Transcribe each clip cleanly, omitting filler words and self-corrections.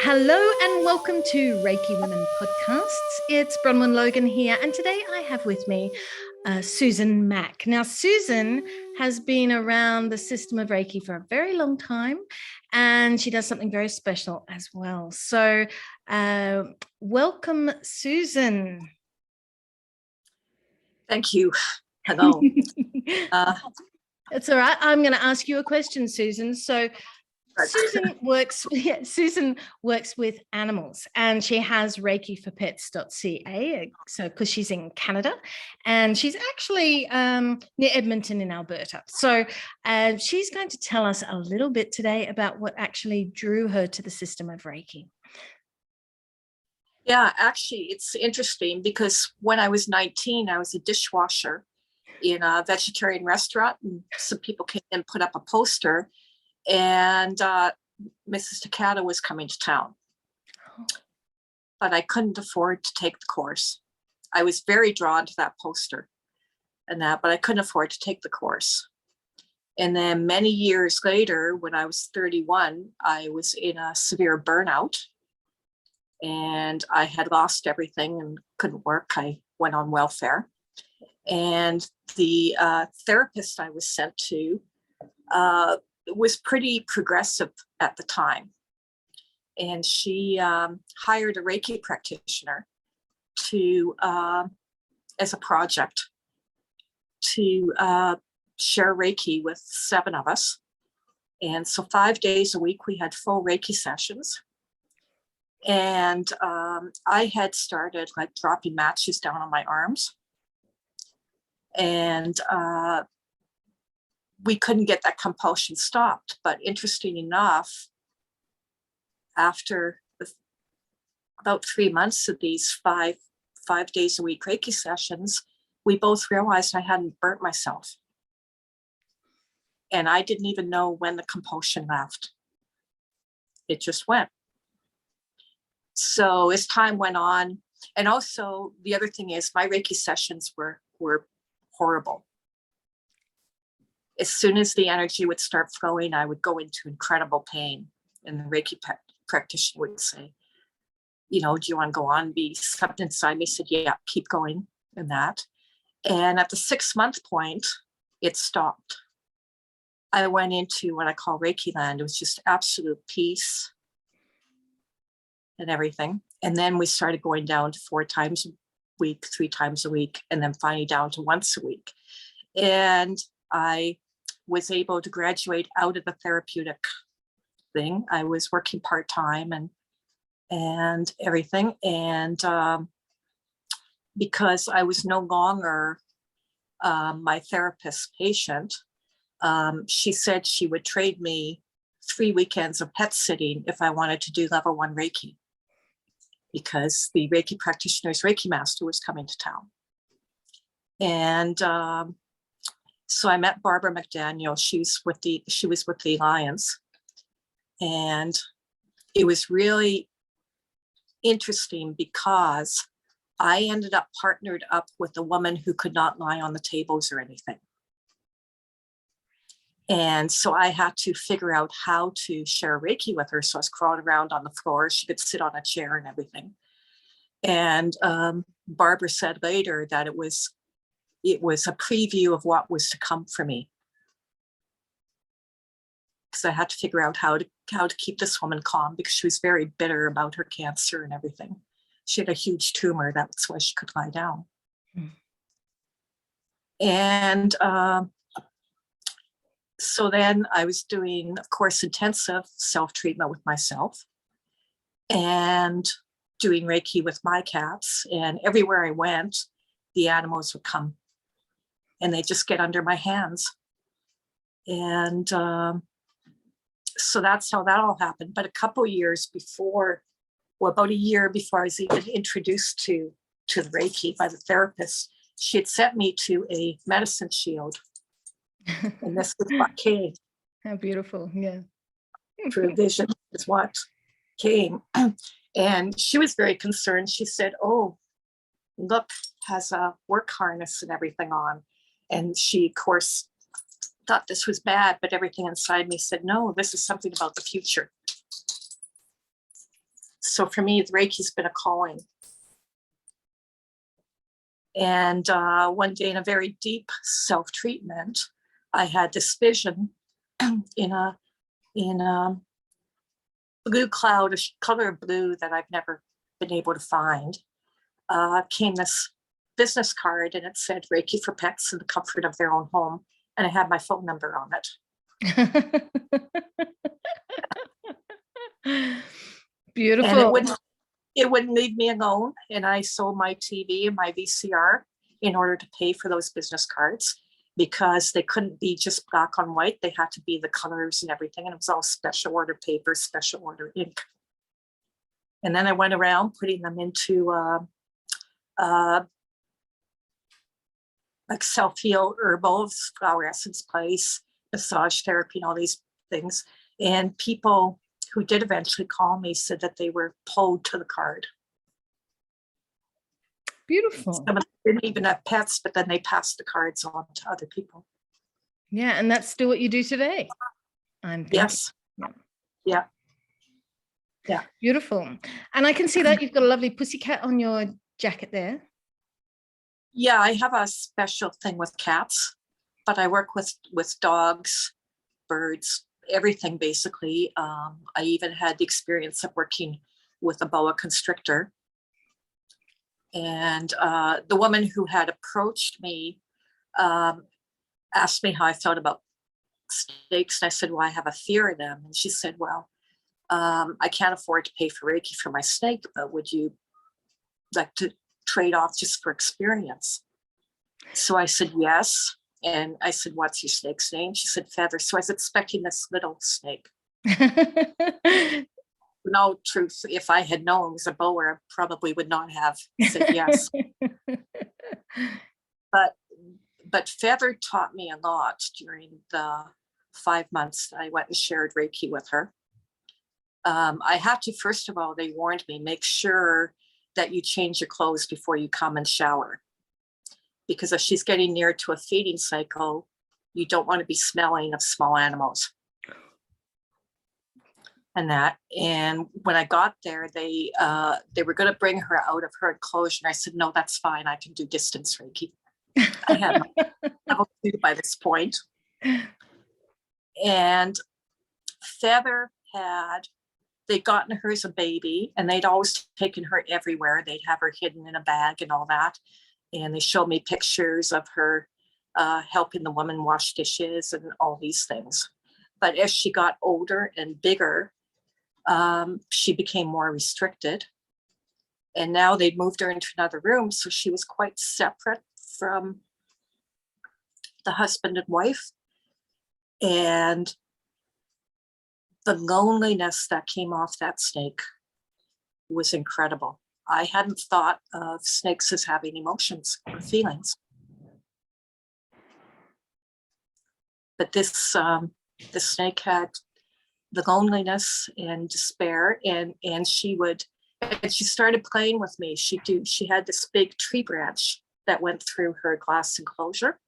Hello and welcome to Reiki Women Podcasts. It's Bronwen Logan here, and today I have with me Susan Mack. Now, Susan has been around the system of Reiki for a very long time, and she does something very special as well. So welcome, Susan. Thank you. Hello. It's all right. I'm going to ask you a question, Susan. So Susan works with animals, and she has reikiforpets.ca, so because she's in Canada, and she's actually near Edmonton in Alberta. So she's going to tell us a little bit today about what actually drew her to the system of Reiki. Yeah, actually, it's interesting because when I was 19, I was a dishwasher in a vegetarian restaurant, and some people came and put up a poster, and Mrs. Takata was coming to town. But I couldn't afford to take the course. I was very drawn to that poster and that, but I couldn't afford to take the course. And then many years later, when I was 31, I was in a severe burnout, and I had lost everything and couldn't work. I went on welfare. And the therapist I was sent to was pretty progressive at the time. And she hired a Reiki practitioner to, as a project, to share Reiki with 7 of us. And so 5 days a week, we had full Reiki sessions. And I had started like dropping matches down on my arms. And we couldn't get that compulsion stopped. But interesting enough, after about 3 months of these five days a week Reiki sessions, we both realized I hadn't burnt myself. And I didn't even know when the compulsion left. It just went. So as time went on, and also the other thing is my Reiki sessions were horrible. As soon as the energy would start flowing, I would go into incredible pain. And the Reiki practitioner would say, do you want to go on? Be something inside me said, yeah, keep going, and that. And at the 6-month point, it stopped. I went into what I call Reiki land. It was just absolute peace and everything. And then we started going down to 4 times a week, 3 times a week, and then finally down to once a week. And I was able to graduate out of the therapeutic thing. I was working part-time and everything. And because I was no longer my therapist's patient, she said she would trade me 3 weekends of pet sitting if I wanted to do level 1 Reiki, because the Reiki practitioner's Reiki master was coming to town. And so I met Barbara McDaniel. She was with the Alliance. And it was really interesting because I ended up partnered up with a woman who could not lie on the tables or anything. And so I had to figure out how to share Reiki with her. So I was crawling around on the floor. She could sit on a chair and everything. And Barbara said later that it was a preview of what was to come for me. Because I had to figure out how to keep this woman calm, because she was very bitter about her cancer and everything. She had a huge tumor. That's why she could lie down. Mm. And so then I was doing, of course, intensive self-treatment with myself and doing Reiki with my cats. And everywhere I went, the animals would come and they just get under my hands. And so that's how that all happened. But a couple years before, about a year before I was even introduced to the Reiki by the therapist, she had sent me to a medicine shield. And this is what came. How beautiful. Yeah. Through vision is what came. And she was very concerned. She said, oh, look, has a work harness and everything on. And she, of course, thought this was bad, but everything inside me said, no, this is something about the future. So for me, Reiki's been a calling. And one day in a very deep self-treatment, I had this vision in a blue cloud, a color of blue that I've never been able to find. Came this business card, and it said Reiki for pets in the comfort of their own home. And I had my phone number on it. Beautiful. And it wouldn't leave me alone. And I sold my TV and my VCR in order to pay for those business cards, because they couldn't be just black on white. They had to be the colors and everything. And it was all special order paper, special order ink. And then I went around putting them into like self-heal herbals, flower essence place, massage therapy, and all these things. And people who did eventually call me said that they were pulled to the card. Beautiful. Some of them didn't even have pets, but then they passed the cards on to other people. Yeah, and that's still what you do today. I'm thinking. Yes. Yeah. Yeah. Beautiful. And I can see that you've got a lovely pussycat on your jacket there. Yeah, I have a special thing with cats, but I work with dogs, birds, everything basically. I even had the experience of working with a boa-constrictor. And the woman who had approached me asked me how I felt about snakes. And I said, well, I have a fear of them. And she said, well, I can't afford to pay for Reiki for my snake, but would you like to trade off just for experience? So I said, yes. And I said, what's your snake's name? She said, Feather. So I was expecting this little snake. No, truth, if I had known it was a boa, I probably would not have said yes. But Feather taught me a lot during the 5 months that I went and shared Reiki with her. I had to, first of all, they warned me, make sure that you change your clothes before you come and shower. Because if she's getting near to a feeding cycle, you don't want to be smelling of small animals. And that, and when I got there, they were going to bring her out of her enclosure. And I said, no, that's fine. I can do distance Reiki. I had my level 2 by this point. And Feather they'd gotten her as a baby, and they'd always taken her everywhere. They'd have her hidden in a bag and all that. And they showed me pictures of her helping the woman wash dishes and all these things. But as she got older and bigger, she became more restricted. And now they'd moved her into another room. So she was quite separate from the husband and wife. And the loneliness that came off that snake was incredible. I hadn't thought of snakes as having emotions or feelings. But this snake had the loneliness and despair, and she started playing with me. She had this big tree branch that went through her glass enclosure,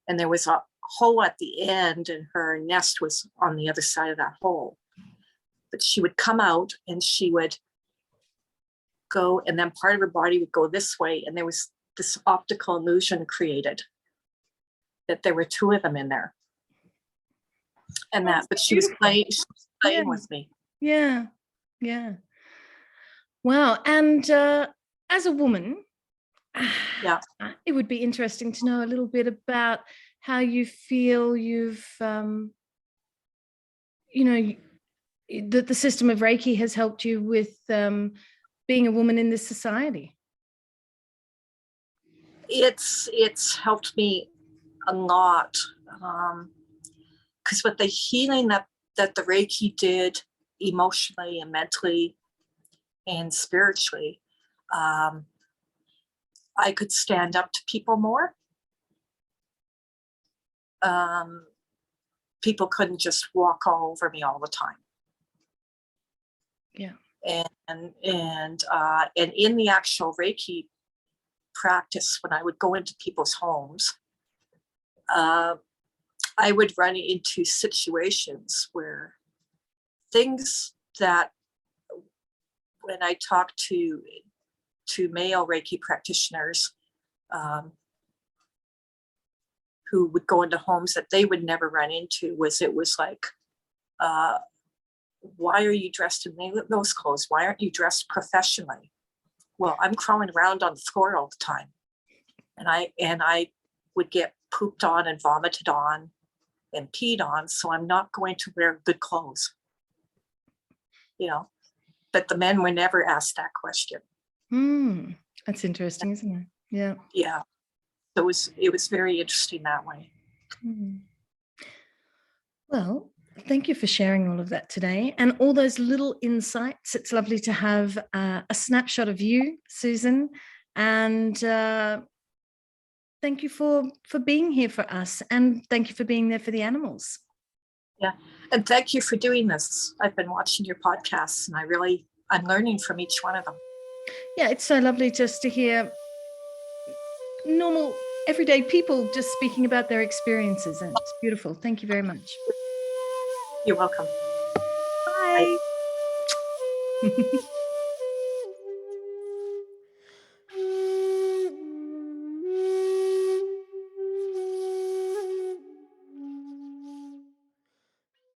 and there was a hole at the end, and her nest was on the other side of that hole. But she would come out and she would go, and then part of her body would go this way, and there was this optical illusion created that there were 2 of them in there. And but she was playing with me. Yeah. Wow. And as a woman, yeah, it would be interesting to know a little bit about how you feel you've, that the system of Reiki has helped you with being a woman in this society. It's helped me a lot. Because with the healing that the Reiki did emotionally and mentally and spiritually, I could stand up to people more. People couldn't just walk all over me all the time. Yeah. And in the actual Reiki practice, when I would go into people's homes, I would run into situations where things that when I talked to male Reiki practitioners who would go into homes that they would never run into, it was like, why are you dressed in those clothes? Why aren't you dressed professionally? Well, I'm crawling around on the floor all the time. And I would get pooped on and vomited on and peed on, so I'm not going to wear good clothes. But the men were never asked that question. That's interesting, isn't it? Yeah. Yeah. So it was very interesting that way. Well, thank you for sharing all of that today and all those little insights. It's lovely to have a snapshot of you, Susan, and thank you for being here for us, and thank you for being there for the animals. Yeah, and thank you for doing this. I've been watching your podcasts, and I'm learning from each one of them. Yeah, it's so lovely just to hear normal, everyday people just speaking about their experiences, and it's beautiful. Thank you very much. You're welcome. Bye. Bye.